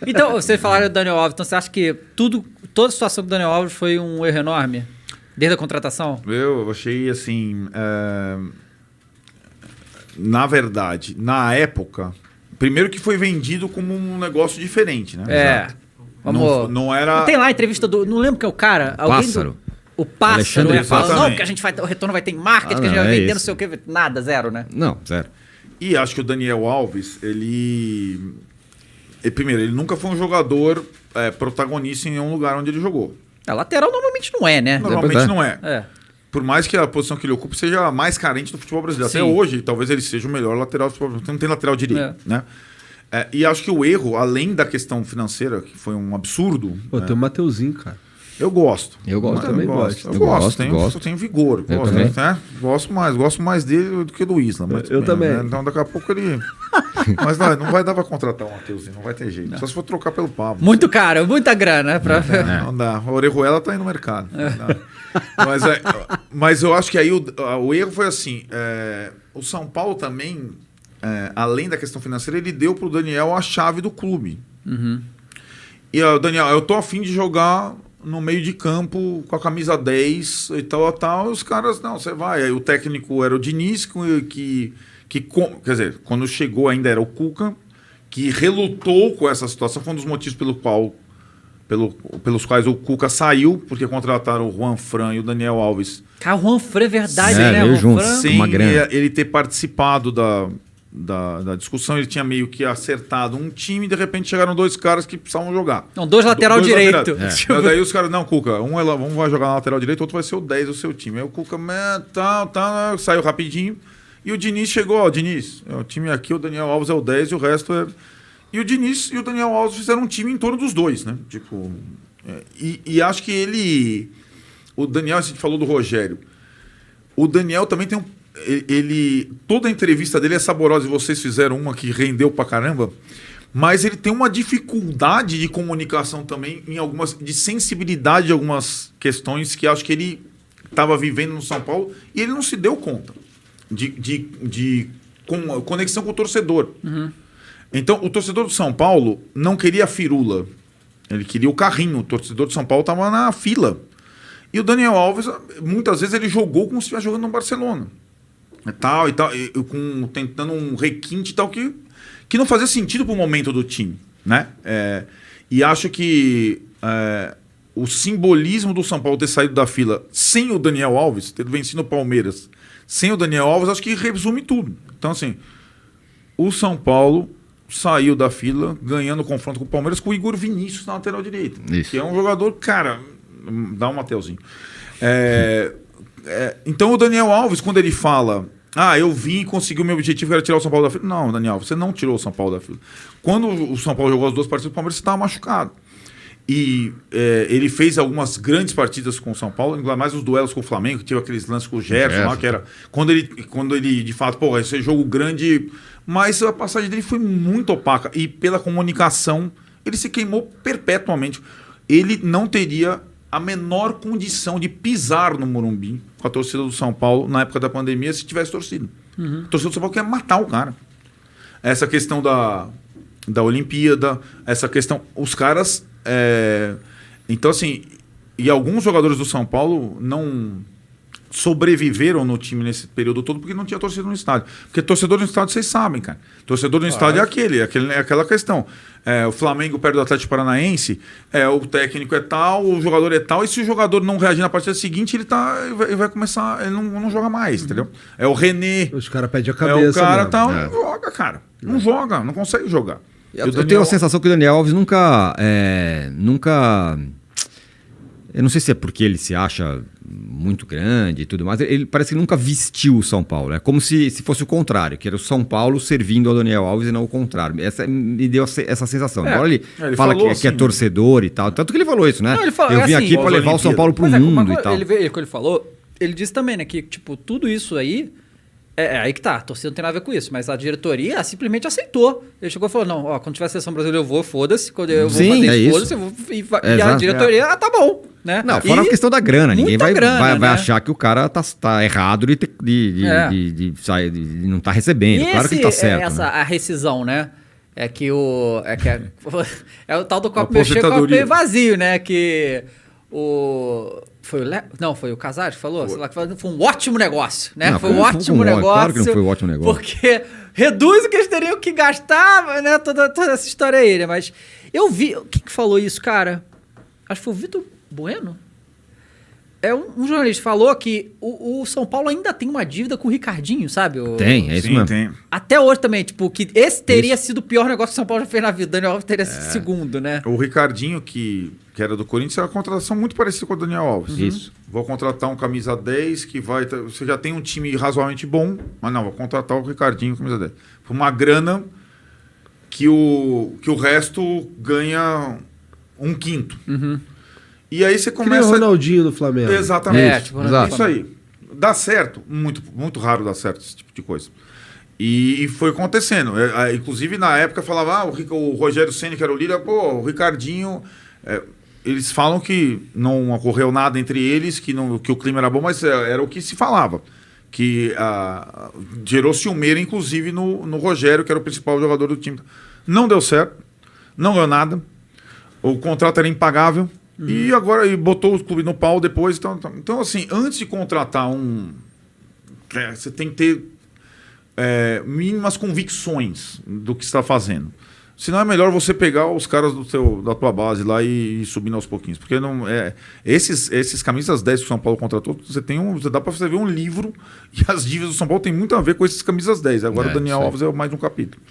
Então, vocês falaram do Daniel Alves, então você acha que toda a situação do Daniel Alves foi um erro enorme? Desde a contratação? Eu achei assim... Na verdade, na época... Primeiro que foi vendido como um negócio diferente, né? Exato. Vamos... Não era... Não tem lá a entrevista do... Não lembro que é o cara. Pássaro. O Pássaro, Alexandre falando, Pássaro. não, que o retorno vai ter em marketing, que a gente vai vender não sei o que. Nada, zero, né? Não, zero. E acho que o Daniel Alves, primeiro, ele nunca foi um jogador protagonista em nenhum lugar onde ele jogou. A lateral normalmente não é, né? Normalmente não é. É. Por mais que a posição que ele ocupa seja a mais carente do futebol brasileiro. Sim. Até hoje, talvez ele seja o melhor lateral do futebol brasileiro. Não tem lateral direito, né? E acho que o erro, além da questão financeira, que foi um absurdo... Pô, tem o Mateuzinho, cara. Eu gosto. Eu gosto. também gosto. Eu gosto. Tenho vigor. Gosto mais dele do que do Isla. Eu também. Né? Então daqui a pouco ele... Mas não vai dar pra contratar o Mateuzinho. Não vai ter jeito. Não. Só se for trocar pelo Pablo. Muito caro, muita grana. Não dá. A Orejuela tá aí no mercado. Mas eu acho que aí o erro foi assim. O São Paulo também, além da questão financeira, ele deu pro Daniel a chave do clube. Uhum. E o Daniel, eu tô afim de jogar no meio de campo com a camisa 10 e tal. Os caras, não, você vai. Aí o técnico era o Diniz, quer dizer, quando chegou ainda era o Cuca, que relutou com essa situação. Foi um dos motivos pelos quais o Cuca saiu, porque contrataram o Juan Fran e o Daniel Alves. Cara, o Juan Fran é verdade, Sim, né? veio O junto. Fran... Sem uma grana. ele ter participado da discussão, ele tinha meio que acertado um time e de repente chegaram dois caras que precisavam jogar. Não, dois lateral direito. Mas daí os caras, não, Cuca, um vai jogar na lateral direito, outro vai ser o 10 do seu time. Aí o Cuca, saiu rapidinho. E o Diniz chegou, ó, Diniz, o time aqui, o Daniel Alves é o 10 e o resto é... E o Diniz e o Daniel Alves fizeram um time em torno dos dois, né? Tipo, e acho que o Daniel, a gente falou do Rogério, o Daniel também tem toda a entrevista dele é saborosa, e vocês fizeram uma que rendeu pra caramba, mas ele tem uma dificuldade de comunicação também, de sensibilidade em algumas questões que acho que ele estava vivendo no São Paulo e ele não se deu conta de conexão com o torcedor. Uhum. Então, o torcedor do São Paulo não queria a firula, ele queria o carrinho. O torcedor do São Paulo estava na fila. E o Daniel Alves, muitas vezes, ele jogou como se estivesse jogando no Barcelona. Tentando um requinte e tal, que não fazia sentido para o momento do time. Né? E acho que o simbolismo do São Paulo ter saído da fila sem o Daniel Alves, ter vencido o Palmeiras, sem o Daniel Alves, acho que resume tudo. Então, assim, o São Paulo saiu da fila ganhando o confronto com o Palmeiras com o Igor Vinícius na lateral direita. Isso. Que é um jogador, cara, dá um Mateuzinho. Então o Daniel Alves, quando ele fala, eu vim e consegui o meu objetivo, que era tirar o São Paulo da fila. Não, Daniel, você não tirou o São Paulo da fila. Quando o São Paulo jogou as duas partidas do Palmeiras, você estava machucado. E ele fez algumas grandes partidas com o São Paulo, ainda mais os duelos com o Flamengo, que tinha aqueles lances com o Gerson lá, que era quando ele de fato, esse jogo grande, mas a passagem dele foi muito opaca e pela comunicação ele se queimou perpetuamente. Ele não teria a menor condição de pisar no Morumbi com a torcida do São Paulo na época da pandemia se tivesse torcido. Uhum. A torcida do São Paulo quer matar o cara. Essa questão da Olimpíada, essa questão, os caras... Então, assim, e alguns jogadores do São Paulo não sobreviveram no time nesse período todo porque não tinha torcida no estádio. Porque torcedor no estádio, vocês sabem, cara. Torcedor no estádio é aquela questão. O Flamengo perde do Atlético Paranaense, o técnico é tal, o jogador é tal, e se o jogador não reagir na partida seguinte, ele vai começar, ele não joga mais, entendeu? É o René. Os caras pedem a cabeça. O cara tal, não joga, cara. Não joga, não consegue jogar. Eu tenho a sensação que o Daniel Alves nunca... Eu não sei se é porque ele se acha muito grande e tudo mais. Ele parece que nunca vestiu o São Paulo. É como se fosse o contrário, que era o São Paulo servindo ao Daniel Alves e não o contrário. Me deu essa sensação. Agora ele fala que é torcedor e tal. Tanto que ele falou isso, né? Não, eu vim aqui para levar o São Paulo pro mundo e tal. Quando ele falou, ele disse também, né, que tipo, tudo isso aí... aí que tá, a torcida não tem nada a ver com isso, mas a diretoria simplesmente aceitou. Ele chegou e falou, não, quando tiver a seleção brasileira eu vou, foda-se, quando eu vou fazer isso, foda-se, eu vou... E a diretoria, tá bom, né? Não, fora a questão da grana, ninguém vai né? achar que o cara tá errado de não tá recebendo, claro que ele tá certo. A rescisão, né? É que o. É o tal do copo meio cheio, copo meio vazio, né? Que o. Foi o Não, foi o Casares que falou? Sei lá, que foi um ótimo negócio, né? Não, foi um ótimo negócio. Claro que não foi um ótimo negócio. Porque reduz o que eles teriam que gastar, né? Toda essa história aí, né? Mas eu vi. Quem que falou isso, cara? Acho que foi o Vitor Bueno. Um jornalista falou que o São Paulo ainda tem uma dívida com o Ricardinho, sabe? Tem, é isso mesmo. Tem. Até hoje também, tipo, que esse teria sido o pior negócio que o São Paulo já fez na vida. O Daniel Alves teria sido segundo, né? O Ricardinho, que era do Corinthians, é uma contratação muito parecida com o Daniel Alves. Isso. Vou contratar um camisa 10 que vai... Você já tem um time razoavelmente bom, mas não, vou contratar o Ricardinho camisa 10. Por uma grana que o resto ganha um quinto. E aí você começa... Cria o Ronaldinho do Flamengo. Exatamente. Exato. Isso aí. Dá certo. Muito, muito raro dar certo esse tipo de coisa. E foi acontecendo. Inclusive, na época, falava o Rogério Ceni, que era o líder, o Ricardinho... eles falam que não ocorreu nada entre eles, que o clima era bom, mas era o que se falava. Que gerou ciumeira, inclusive, no Rogério, que era o principal jogador do time. Não deu certo. Não ganhou nada. O contrato era impagável. E agora botou o clube no pau depois. Então, assim, antes de contratar você tem que ter mínimas convicções do que está fazendo. Senão é melhor você pegar os caras da tua base lá e subindo aos pouquinhos. Porque esses camisas 10 que o São Paulo contratou, dá para você ver um livro e as dívidas do São Paulo tem muito a ver com esses camisas 10. Agora o Daniel Alves é mais um capítulo.